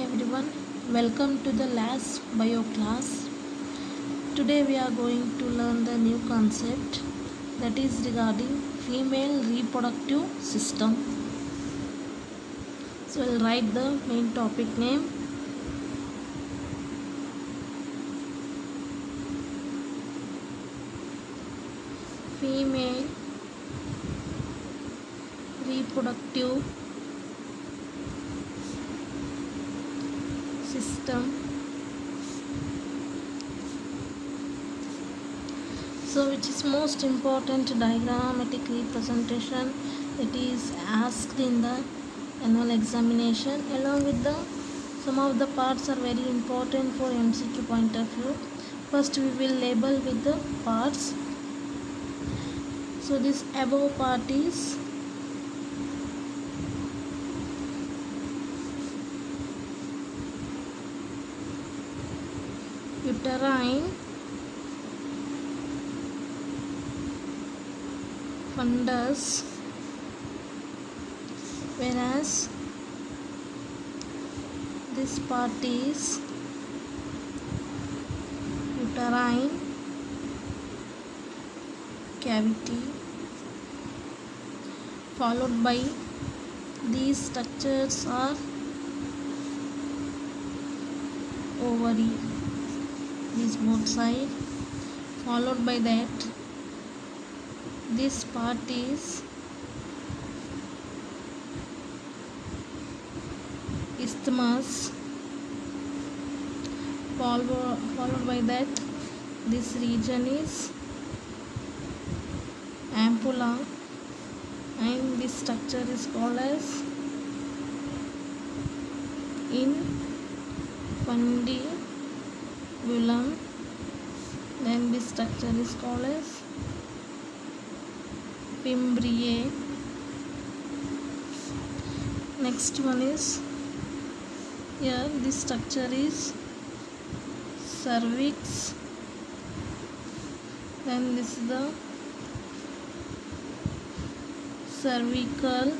everyone, welcome to the last bio class. Today we are going to learn the new concept that is regarding female reproductive system. So I'll write the main topic name. Female reproductive system. So which is most important diagrammatic representation that is asked in the annual examination, along with the some of the parts are very important for MCQ point of view. First we will label with the parts. So this above part is uterine fundus, whereas this part is uterine cavity, followed by these structures are ovary, this both side, followed by that this part is isthmus, followed by that this region is ampulla, and this structure is called as infundibulum. Then this structure is called as fimbriae. Next one is here, this structure is cervix. Then this is the cervical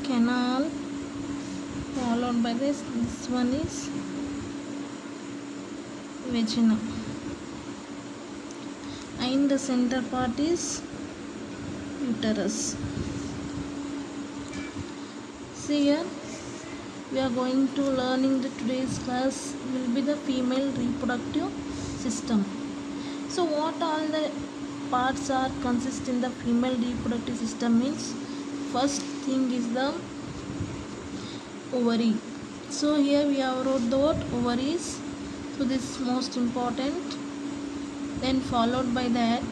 canal, followed by this one is vagina, and the center part is uterus. See here, we are going to learn in the today's class will be the female reproductive system. So what all the parts are consist in the female reproductive system means, first thing is the ovary. So here we have wrote the word ovaries, so this is most important. Then followed by that,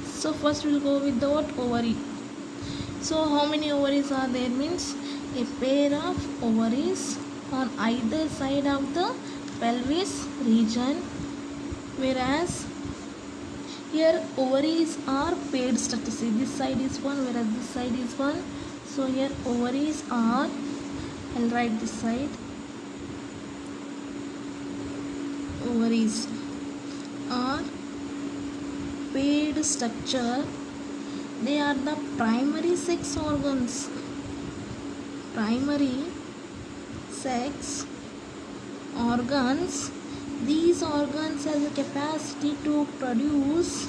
so first we'll go with the word ovary. So how many ovaries are there means, a pair of ovaries on either side of the pelvis region, whereas here ovaries are paired structure. See, this side is one, whereas this side is one. So here ovaries are, I'll write this side, ovaries are paired structure. They are the primary sex organs. Primary sex organs. These organs have the capacity to produce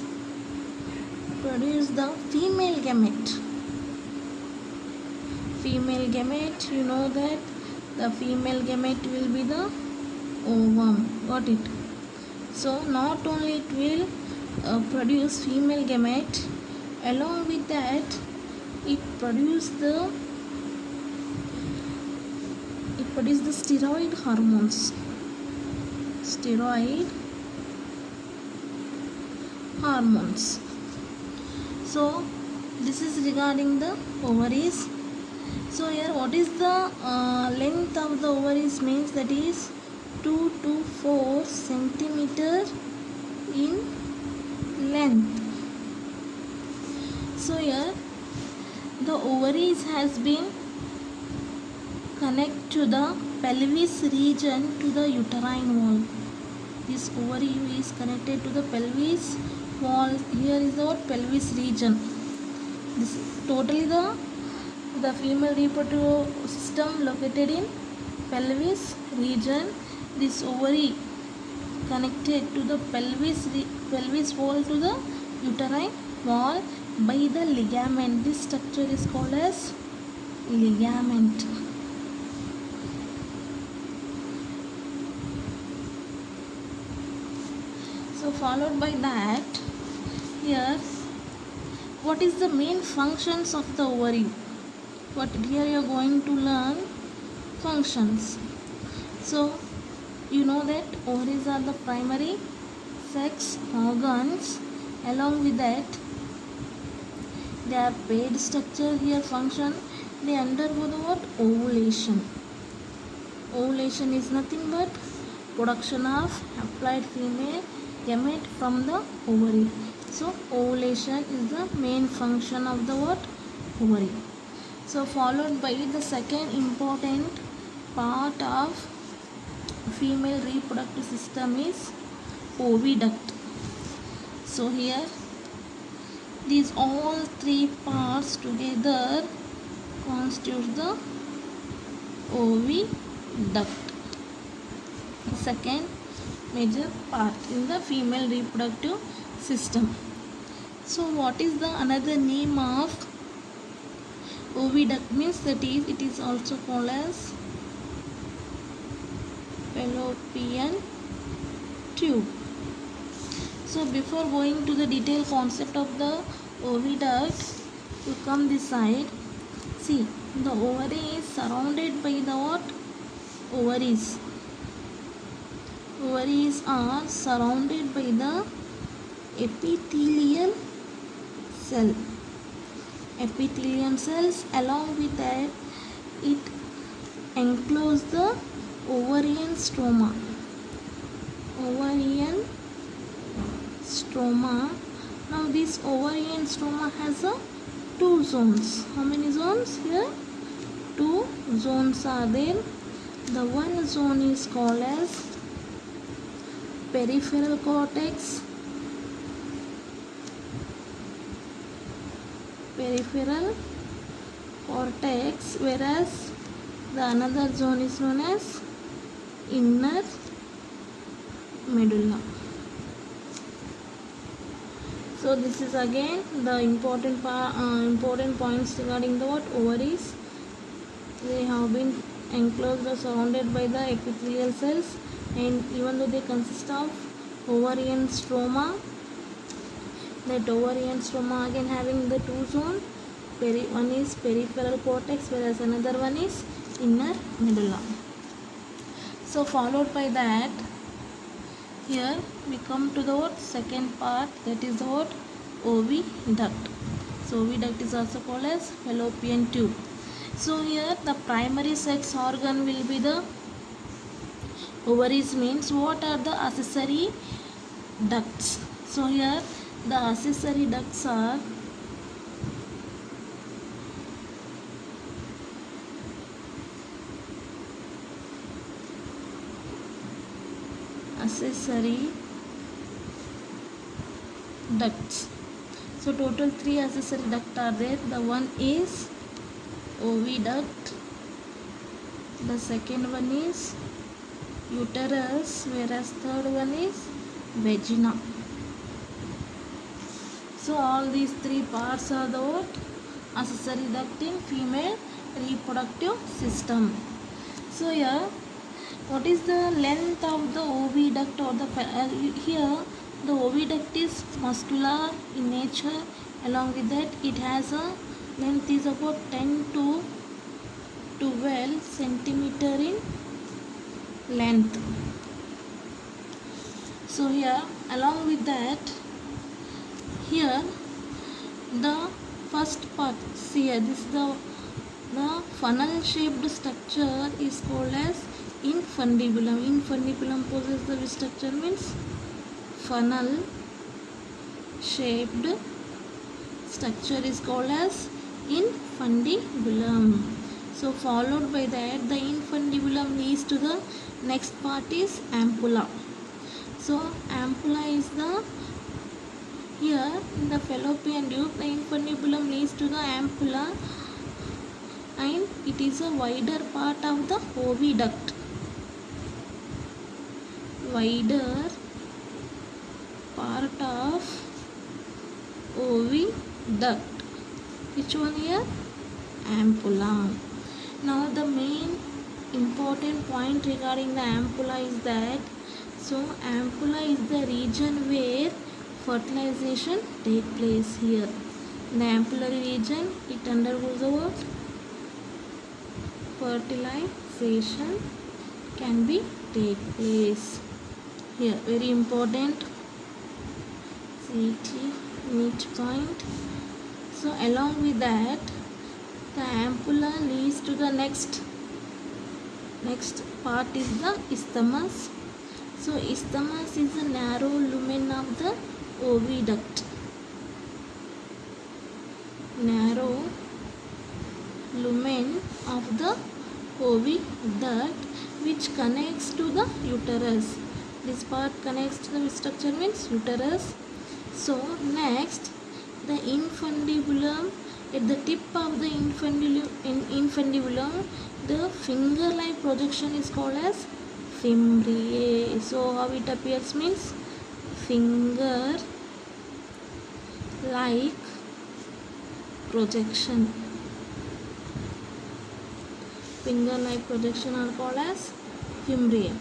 the female gamete. Female gamete, you know that the female gamete will be the ovum. Got it? So not only it will produce female gamete, along with that it produces the steroid hormones. So this is regarding the ovaries. So here what is the length of the ovaries means, that is 2 to 4 centimeter in length. So here the ovaries has been connect to the pelvis region to the uterine wall. This ovary is connected to the pelvis wall. Here is the pelvis region. This totally the female reproductive system located in pelvis region. This ovary connected to the pelvis wall to the uterine wall by the ligament. This structure is called as ligament. So followed by that, here what is the main functions of the ovary? What here you are going to learn functions. So you know that ovaries are the primary sex organs. Along with that, they are paired structure. Here function, they undergo the what? Ovulation. Ovulation is nothing but production of haploid female gamete from the ovary. So ovulation is the main function of the what? Ovary. So followed by the second important part of female reproductive system is oviduct. So here these all three parts together constitute the oviduct. Second major part in the female reproductive system. So what is the another name of oviduct? Means that is, it is also called as fallopian tube. So before going to the detailed concept of the oviduct, you come this side. See, the ovary is surrounded by the what? Ovaries. Ovaries are surrounded by the epithelial cell. Epithelium cells, along with that, it encloses the ovarian stroma. Ovarian stroma. Now this ovarian stroma has two zones. How many zones here? Two zones are there. The one zone is called as peripheral cortex. Peripheral cortex, whereas the another zone is known as inner medulla. So this is again the important points regarding the what? Ovaries. They have been enclosed or surrounded by the epithelial cells, and even though they consist of ovarian stroma, that ovarian stroma again having the two zones. One is peripheral cortex, whereas another one is inner medulla. So followed by that, here we come to the what? Second part, that is the what? Oviduct. So oviduct is also called as fallopian tube. So here the primary sex organ will be the ovaries. Means what are the accessory ducts? So here the accessory ducts are accessory ducts. So total three accessory ducts are there. The one is oviduct, the second one is uterus, whereas third one is vagina. So all these three parts are the what? Accessory duct in female reproductive system. So here, what is the length of the oviduct or the here the oviduct is muscular in nature. Along with that, it has a length is about 10 to 12 centimeter in length. So here, along with that, here the first part, see here, this is the funnel shaped structure is called as infundibulum. Infundibulum possesses the which structure? Means funnel shaped structure is called as infundibulum. So followed by that, the infundibulum leads to the next part is ampulla. So ampulla is the, here in the fallopian tube, the infundibulum leads to the ampulla. and it is a wider part of the oviduct. Wider part of oviduct. Which one here? Ampulla. Now the main important point regarding the ampulla is that, so ampulla is the region where fertilization take place. Here in the ampullary region, it undergoes the what? Fertilization can be take place. Here very important CT each point. So along with that, the ampulla leads to the next part is the isthmus. So isthmus is a narrow lumen of the oviduct. Narrow lumen of the oviduct which connects to the uterus. This part connects to the structure means uterus. So next, the infundibulum, at the tip of the infundibulum, the finger-like projection is called as fimbriae. So how it appears means finger-like projection. Finger-like projection are called as fimbriae.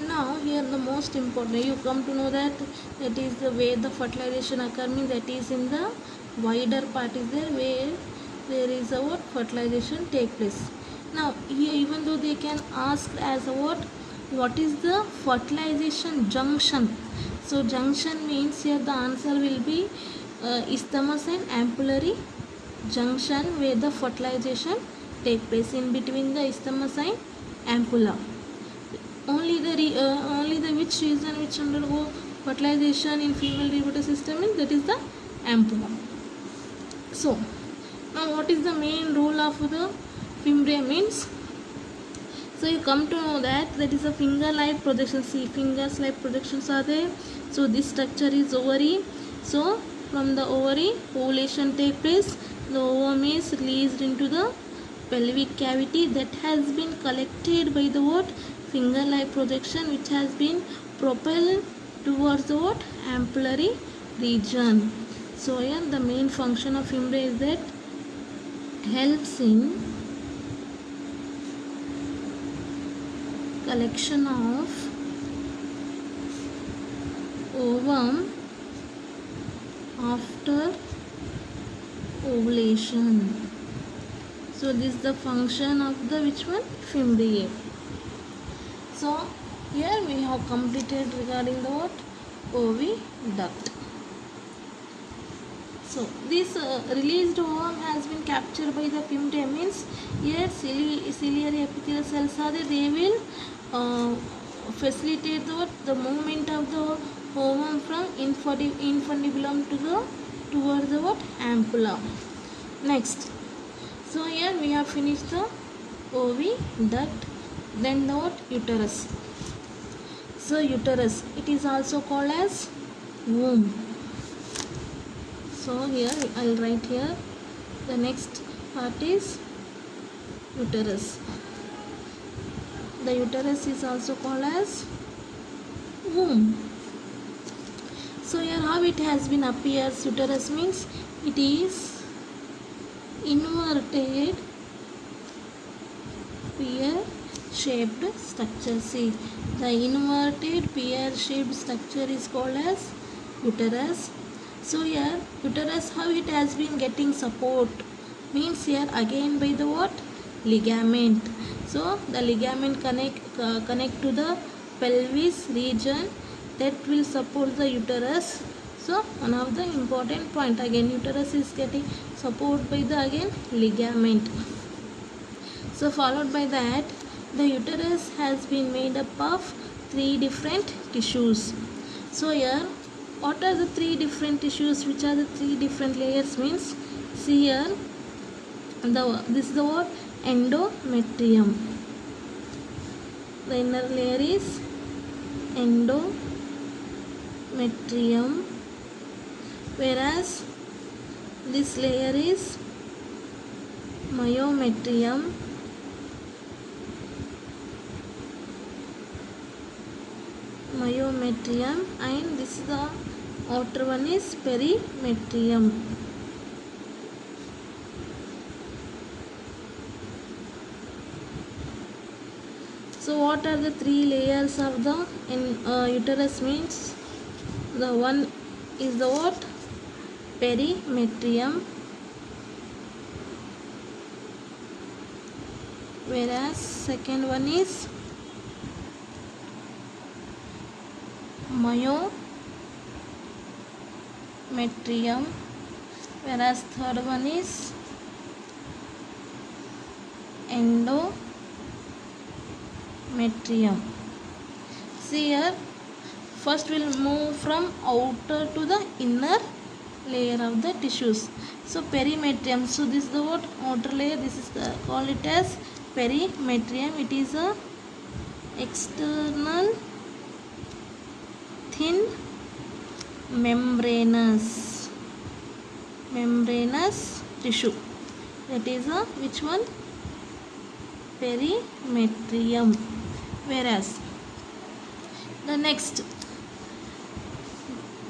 Now here the most important, you come to know that is the way the fertilization occur, means that is in the wider part is there where there is a what fertilization take place. Now here even though they can ask as a what is the fertilization junction. So junction means here the answer will be isthmus and ampullary junction where the fertilization take place, in between the isthmus and ampulla. Only the which region which undergo fertilization in female reproductive system is, that is the ampulla. So now what is the main role of the fimbriae means? So you come to know that is a finger-like projection. See, fingers-like projections are there. So this structure is ovary. So from the ovary, ovulation take place. The ovum is released into the pelvic cavity that has been collected by the what? Finger-like projection, which has been propelled towards the what? Ampullary region. So here the main function of fimbriae is that helps in collection of ovum after ovulation. So this is the function of the which one? Fimbriae. So here we have completed regarding the what? Oviduct. So this released ovum has been captured by the fimbriae, means here ciliary epithelial cells are there. They will facilitate the movement of the ovum from infundibulum to towards the what? Ampulla. Next, so here we have finished the oviduct. Then the what? Uterus. So uterus, it is also called as womb. So here I will write here the next part is uterus. The uterus is also called as womb. So here how it has been appears, uterus means it is inverted pear-shaped structure. See, the inverted pear-shaped structure is called as uterus. So here uterus, how it has been getting support means here again by the what? Ligament. So the ligament connect to the pelvis region that will support the uterus. So one of the important point, again uterus is getting support by the again ligament. So followed by that, the uterus has been made up of 3 different tissues. So here what are the 3 different tissues, which are the 3 different layers means, see here this is the what? Endometrium. The inner layer is endometrium, whereas this layer is myometrium, and this is the outer one is perimetrium. So what are the three layers of the uterus means? The one is the what? Perimetrium, whereas second one is myometrium, whereas third one is endometrium. See here, first we'll move from outer to the inner layer of the tissues. So perimetrium, so this is the what? Outer layer, this is the, call it as perimetrium. It is a external thin membranous tissue. That is a which one? Perimetrium. Whereas the next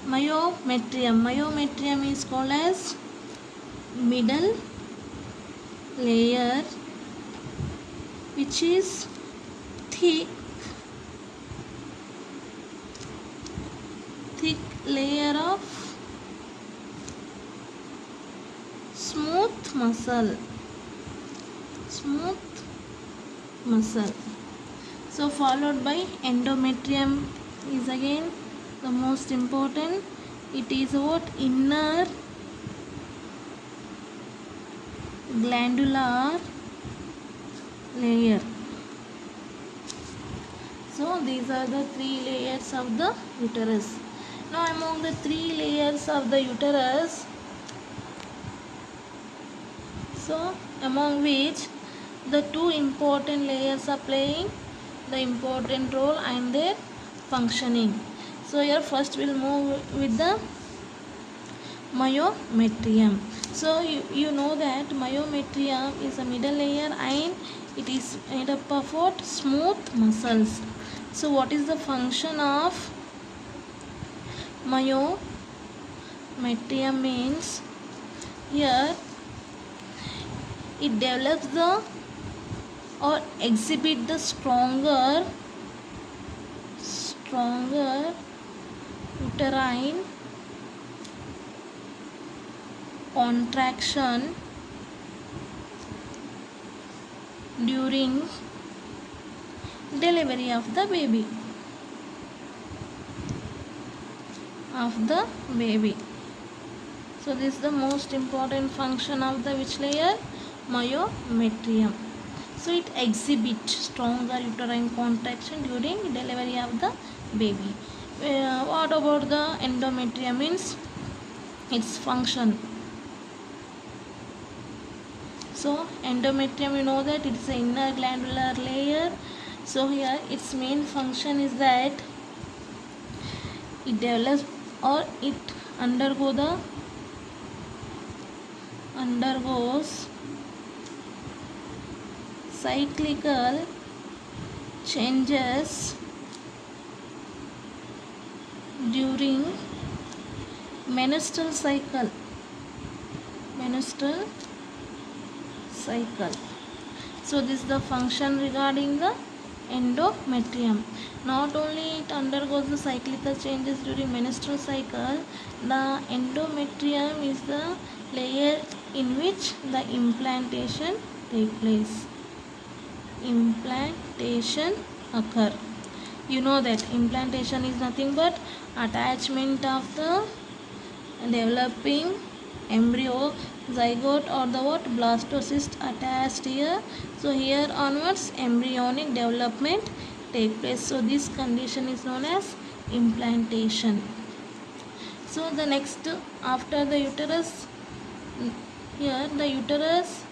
myometrium is called as middle layer, which is thick layer of smooth muscle. So followed by endometrium is again the most important. It is what? Inner glandular layer. So these are the three layers of the uterus. Now among the three layers of the uterus, so among which the two important layers are playing the important role and their functioning. So here first we'll move with the myometrium. So you know that myometrium is a middle layer and it is made up of what? Smooth muscles. So what is the function of myometrium means? Here it develops the or exhibit the stronger uterine contraction during delivery of the baby. So this is the most important function of the which layer? Myometrium. So it exhibits stronger uterine contraction during delivery of the baby. What about the endometrium means? Its function. So endometrium, you know that it is an inner glandular layer. So here its main function is that it develops or it undergoes cyclical changes during menstrual cycle. So this is the function regarding the endometrium. Not only it undergoes the cyclical changes during menstrual cycle, the endometrium is the layer in which the implantation take place. Implantation occur. You know that implantation is nothing but attachment of the developing embryo, zygote or the what? Blastocyst attached here. So here onwards embryonic development take place. So this condition is known as implantation. So the next, after the uterus, here the uterus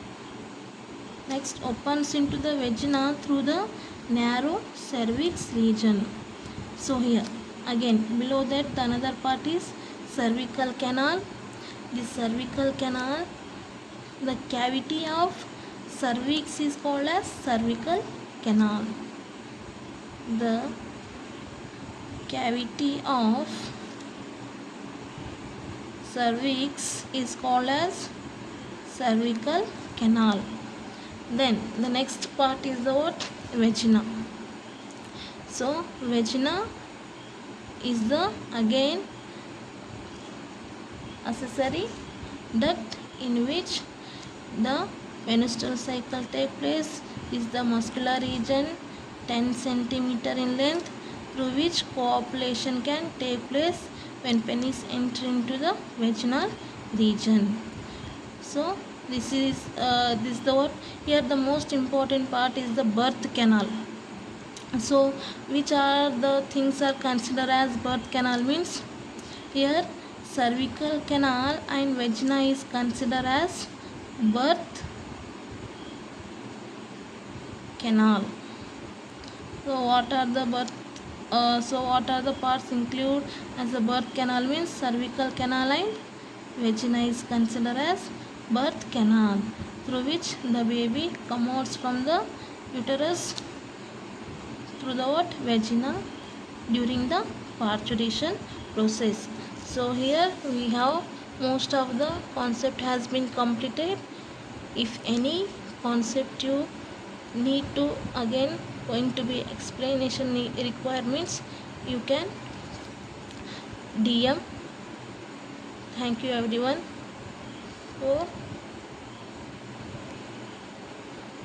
next opens into the vagina through the narrow cervix region. So here again below that the another part is cervical canal. This cervical canal, the cavity of cervix is called as cervical canal. The cavity of cervix is called as cervical canal. Then the next part is the what? Vagina. So vagina is the again accessory duct in which the menstrual cycle take place. Is the muscular region 10 centimeter in length through which copulation can take place when penis enter into the vaginal region. So this is the what? Here the most important part is the birth canal. So which are the things are considered as birth canal means here cervical canal and vagina is considered as birth canal. So what are the what are the parts include as the birth canal means cervical canal and vagina is considered as birth canal through which the baby comes out from the uterus through the what? Vagina during the parturition process. So here we have most of the concept has been completed. If any concept you need to again going to be explanation requirements, you can DM. Thank you everyone for